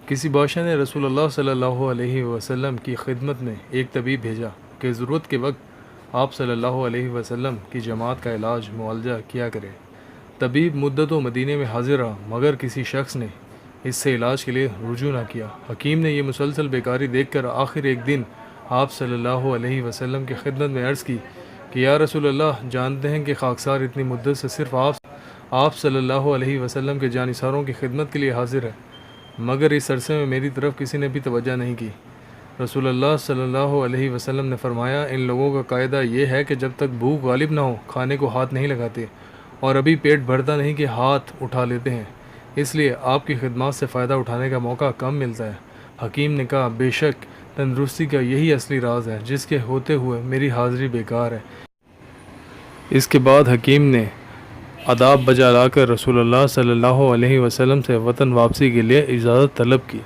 کسی بادشاہ نے رسول اللہ صلی اللہ علیہ وسلم کی خدمت میں ایک طبیب بھیجا کہ ضرورت کے وقت آپ صلی اللہ علیہ وسلم کی جماعت کا علاج معالجہ کیا کرے۔ طبیب مدتوں مدینے میں حاضر رہا مگر کسی شخص نے اس سے علاج کے لیے رجوع نہ کیا۔ حکیم نے یہ مسلسل بیکاری دیکھ کر آخر ایک دن آپ صلی اللہ علیہ وسلم کی خدمت میں عرض کی کہ یا رسول اللہ، جانتے ہیں کہ خاکسار اتنی مدت سے صرف آپ صلی اللہ علیہ وسلم کے جانثاروں کی خدمت کے لیے حاضر ہے، مگر اس عرصے میں میری طرف کسی نے بھی توجہ نہیں کی۔ رسول اللہ صلی اللہ علیہ وسلم نے فرمایا، ان لوگوں کا قاعدہ یہ ہے کہ جب تک بھوک غالب نہ ہو کھانے کو ہاتھ نہیں لگاتے، اور ابھی پیٹ بھرتا نہیں کہ ہاتھ اٹھا لیتے ہیں، اس لیے آپ کی خدمات سے فائدہ اٹھانے کا موقع کم ملتا ہے۔ حکیم نے کہا، بے شک تندرستی کا یہی اصلی راز ہے جس کے ہوتے ہوئے میری حاضری بیکار ہے۔ اس کے بعد حکیم نے آداب بجا لا کر رسول اللہ صلی اللہ علیہ وسلم سے وطن واپسی کے لیے اجازت طلب کی۔